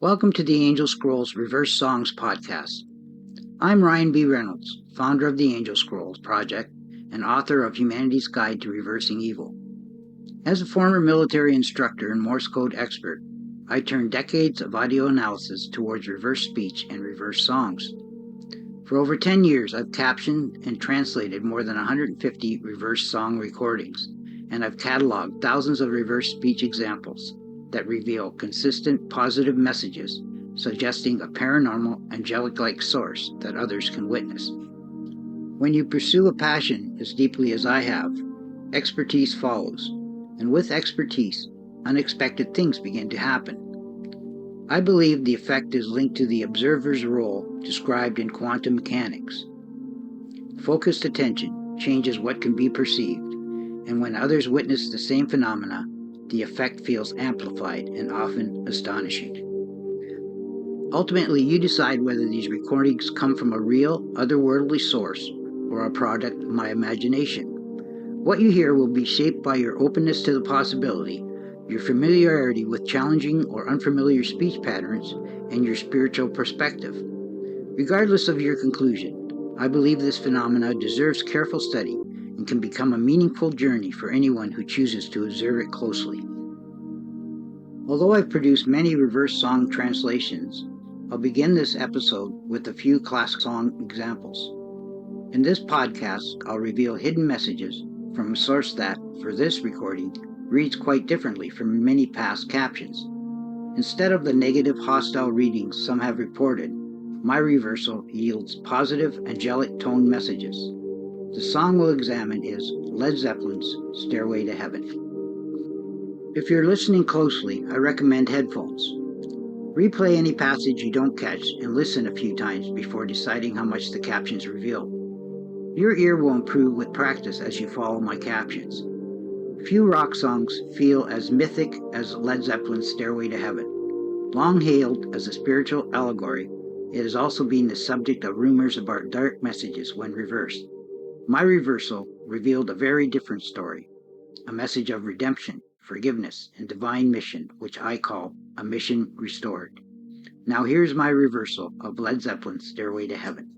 Welcome to the Angel Scrolls Reverse Songs podcast. I'm Ryan B. Reynolds, founder of the Angel Scrolls Project and author of Humanity's Guide to Reversing Evil. As a former military instructor and Morse code expert, I turned decades of audio analysis towards reverse speech and reverse songs. For over 10 years, I've captioned and translated more than 150 reverse song recordings, and I've cataloged thousands of reverse speech examples that reveal consistent positive messages suggesting a paranormal, angelic-like source that others can witness. When you pursue a passion as deeply as I have, expertise follows, and with expertise, unexpected things begin to happen. I believe the effect is linked to the observer's role described in quantum mechanics. Focused attention changes what can be perceived, and when others witness the same phenomena, the effect feels amplified and often astonishing. Ultimately, you decide whether these recordings come from a real, otherworldly source or a product of my imagination. What you hear will be shaped by your openness to the possibility, your familiarity with challenging or unfamiliar speech patterns, and your spiritual perspective. Regardless of your conclusion, I believe this phenomena deserves careful study and can become a meaningful journey for anyone who chooses to observe it closely. Although I've produced many reverse song translations, I'll begin this episode with a few classic song examples. In this podcast, I'll reveal hidden messages from a source that, for this recording, reads quite differently from many past captions. Instead of the negative, hostile readings some have reported, my reversal yields positive, angelic tone messages. The song we'll examine is Led Zeppelin's Stairway to Heaven. If you're listening closely, I recommend headphones. Replay any passage you don't catch and listen a few times before deciding how much the captions reveal. Your ear will improve with practice as you follow my captions. Few rock songs feel as mythic as Led Zeppelin's Stairway to Heaven. Long hailed as a spiritual allegory, it has also been the subject of rumors about dark messages when reversed. My reversal revealed a very different story, a message of redemption, forgiveness, and divine mission, which I call a mission restored. Now here's my reversal of Led Zeppelin's Stairway to Heaven.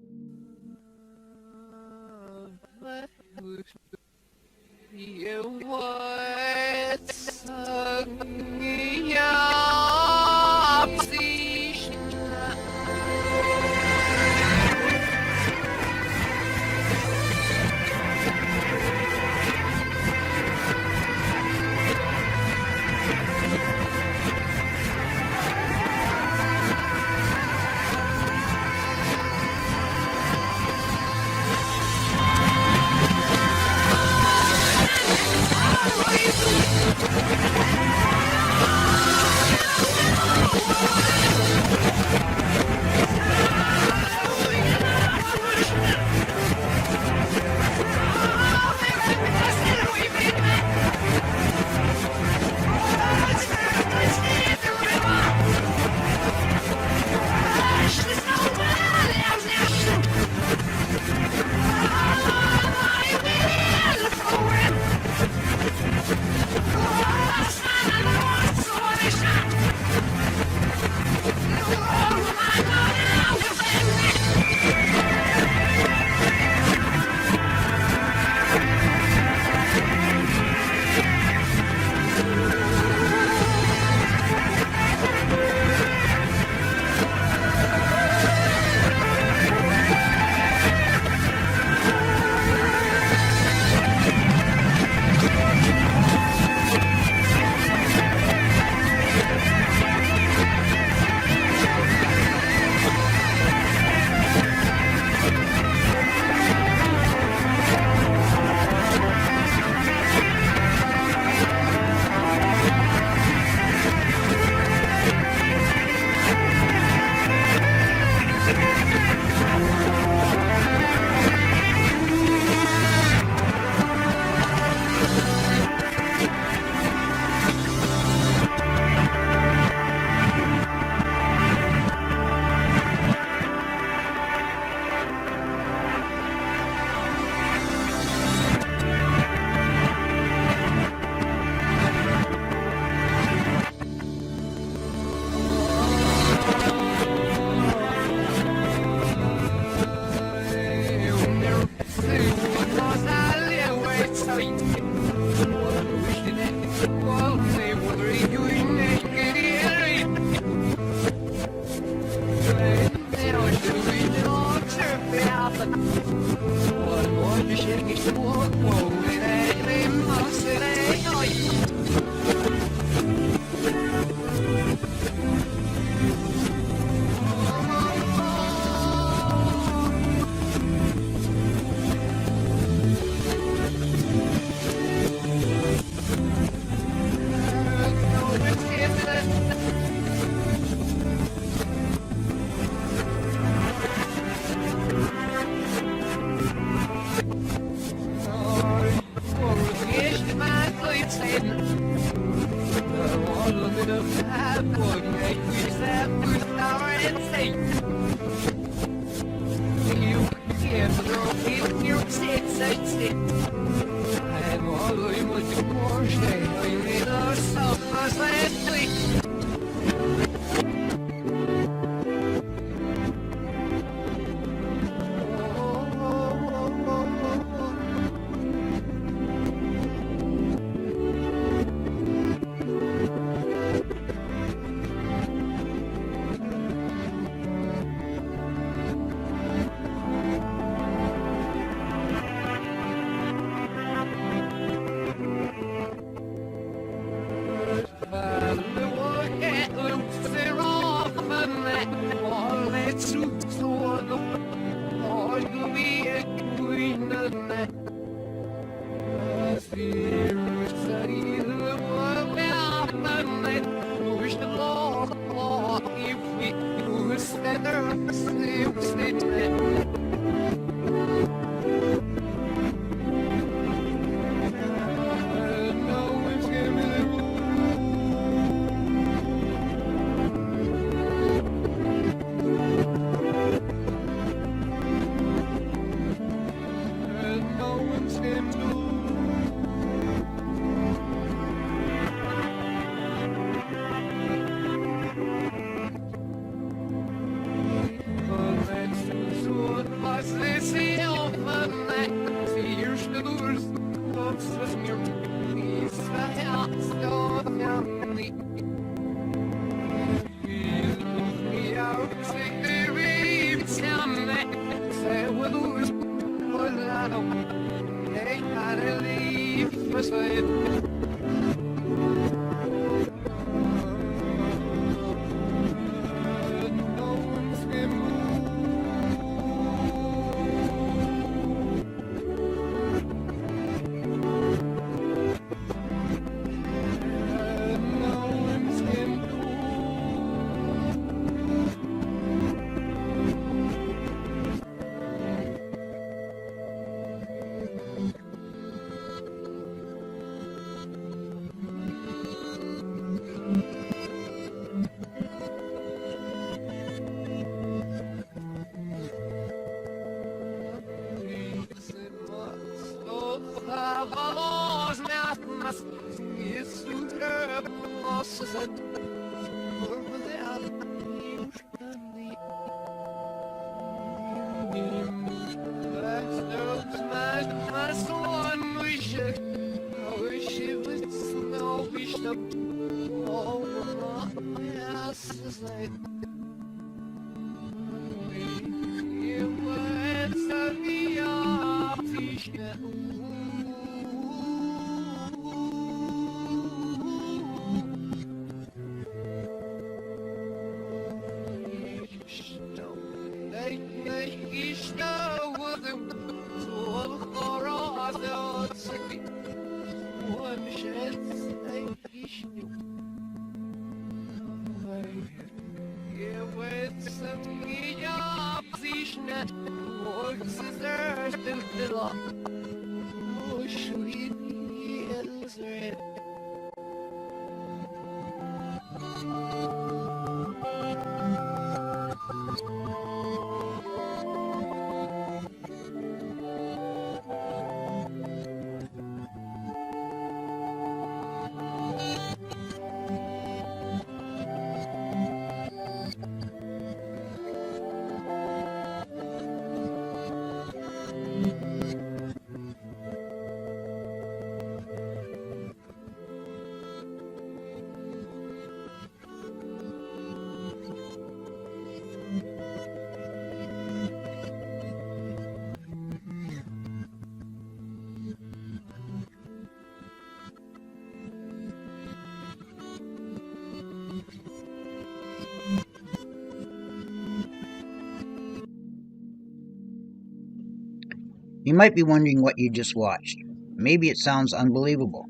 You might be wondering what you just watched. Maybe it sounds unbelievable.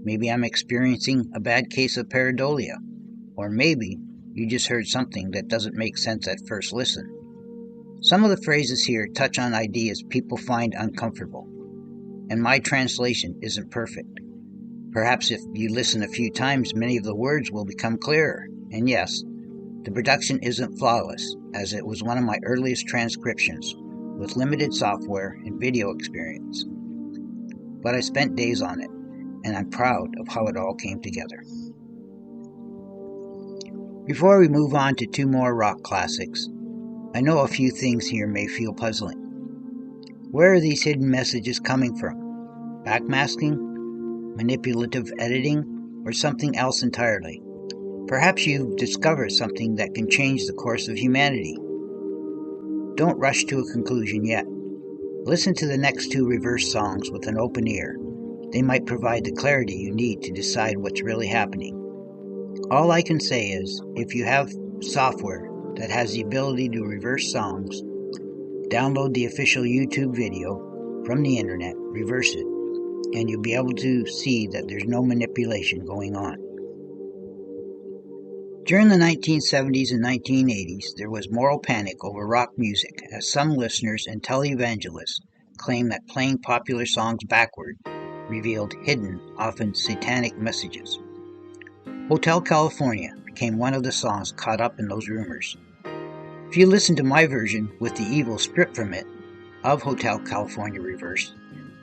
Maybe I'm experiencing a bad case of pareidolia. Or maybe you just heard something that doesn't make sense at first listen. Some of the phrases here touch on ideas people find uncomfortable, and my translation isn't perfect. Perhaps if you listen a few times, many of the words will become clearer. And yes, The production isn't flawless, as it was one of my earliest transcriptions, with limited software and video experience. But I spent days on it, and I'm proud of how it all came together. Before we move on to two more rock classics, I know a few things here may feel puzzling. Where are these hidden messages coming from? Backmasking, manipulative editing, or something else entirely? Perhaps you've discovered something that can change the course of humanity. Don't rush to a conclusion yet. Listen to the next two reverse songs with an open ear. They might provide the clarity you need to decide what's really happening. All I can say is, if you have software that has the ability to reverse songs, download the official YouTube video from the internet, reverse it, and you'll be able to see that there's no manipulation going on. During the 1970s and 1980s, there was moral panic over rock music, as some listeners and televangelists claimed that playing popular songs backward revealed hidden, often satanic messages. Hotel California became one of the songs caught up in those rumors. If you listen to my version with the evil stripped from it of Hotel California reversed,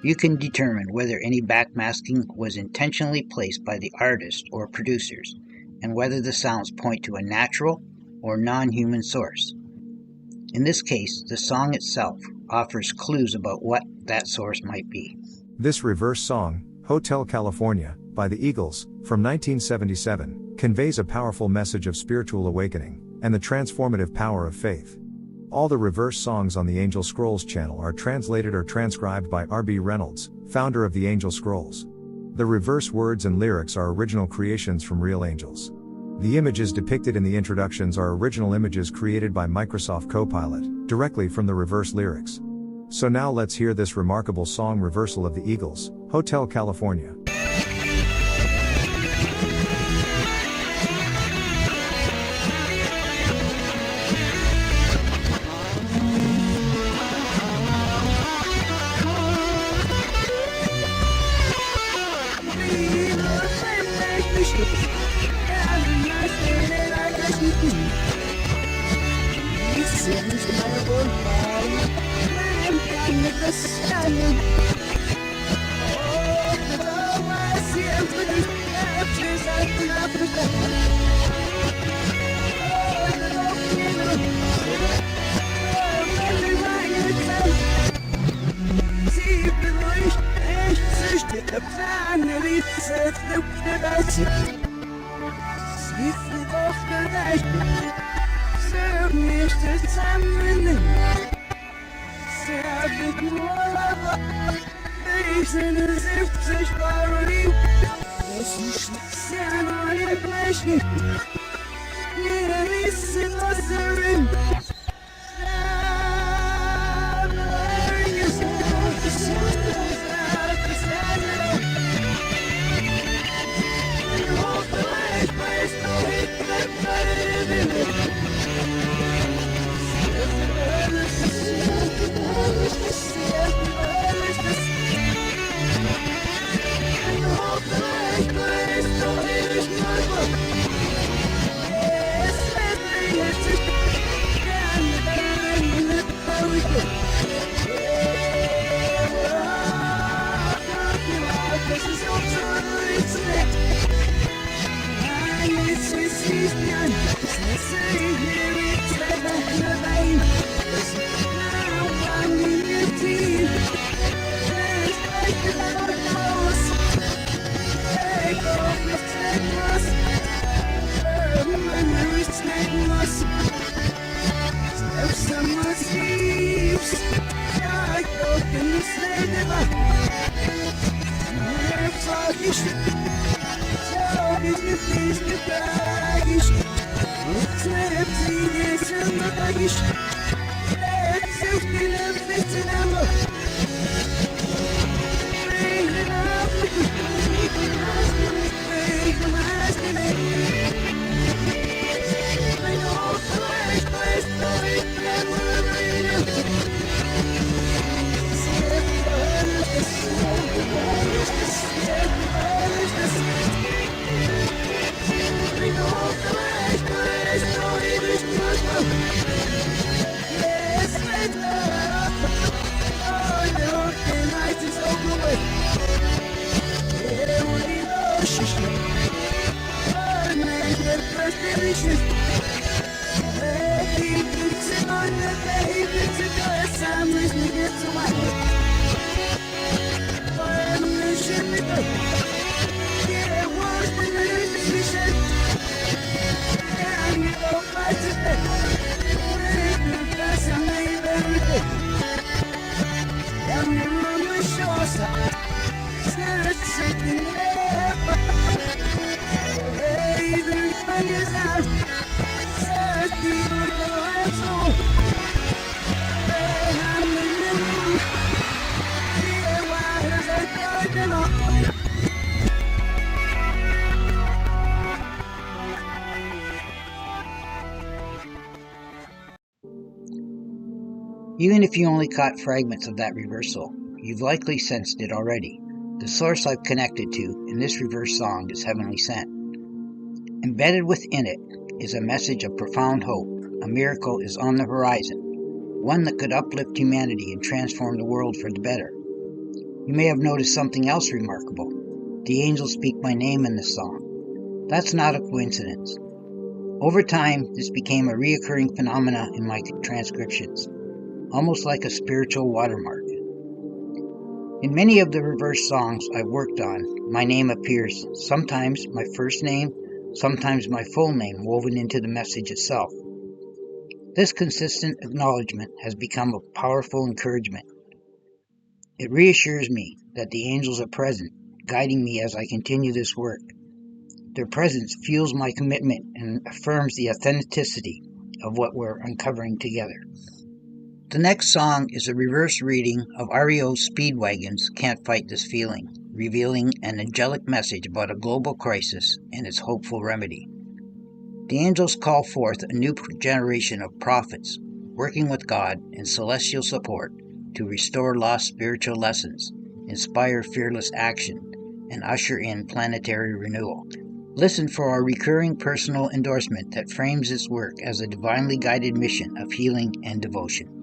you can determine whether any backmasking was intentionally placed by the artist or producers, and whether the sounds point to a natural or non-human source. In this case, the song itself offers clues about what that source might be. This reverse song, Hotel California, by the Eagles, from 1977, conveys a powerful message of spiritual awakening and the transformative power of faith. All the reverse songs on the Angel Scrolls channel are translated or transcribed by R.B. Reynolds, founder of the Angel Scrolls. The reverse words and lyrics are original creations from real angels. The images depicted in the introductions are original images created by Microsoft Copilot, directly from the reverse lyrics. So now let's hear this remarkable song reversal of the Eagles, Hotel California. Even if you only caught fragments of that reversal, you've likely sensed it already. The source I've connected to in this reverse song is heavenly sent. Embedded within it is a message of profound hope. A miracle is on the horizon, one that could uplift humanity and transform the world for the better. You may have noticed something else remarkable. The angels speak my name in this song. That's not a coincidence. Over time, this became a reoccurring phenomena in my transcriptions, almost like a spiritual watermark. In many of the reverse songs I've worked on, my name appears, sometimes my first name, sometimes my full name woven into the message itself. This consistent acknowledgement has become a powerful encouragement. It reassures me that the angels are present, guiding me as I continue this work. Their presence fuels my commitment and affirms the authenticity of what we're uncovering together. The next song is a reverse reading of REO's Speedwagon's Can't Fight This Feeling, revealing an angelic message about a global crisis and its hopeful remedy. The angels call forth a new generation of prophets, working with God and celestial support to restore lost spiritual lessons, inspire fearless action, and usher in planetary renewal. Listen for our recurring personal endorsement that frames this work as a divinely guided mission of healing and devotion.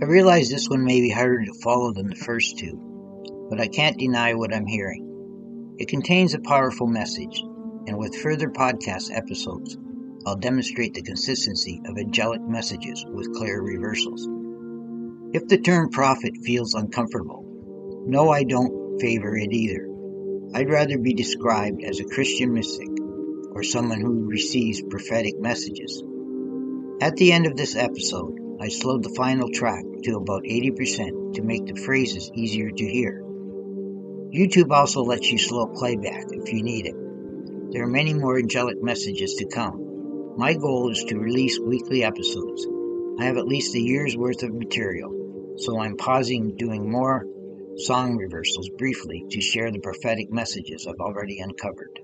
I realize this one may be harder to follow than the first two, but I can't deny what I'm hearing. It contains a powerful message, and with further podcast episodes, I'll demonstrate the consistency of angelic messages with clear reversals. If the term prophet feels uncomfortable, no, I don't favor it either. I'd rather be described as a Christian mystic or someone who receives prophetic messages. At the end of this episode, I slowed the final track to about 80% to make the phrases easier to hear. YouTube also lets you slow playback if you need it. There are many more angelic messages to come. My goal is to release weekly episodes. I have at least a year's worth of material, so I'm pausing doing more song reversals briefly to share the prophetic messages I've already uncovered.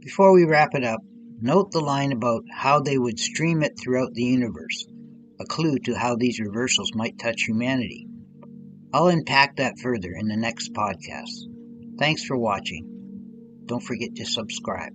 Before we wrap it up, note the line about how they would stream it throughout the universe, a clue to how these reversals might touch humanity. I'll unpack that further in the next podcast. Thanks for watching. Don't forget to subscribe.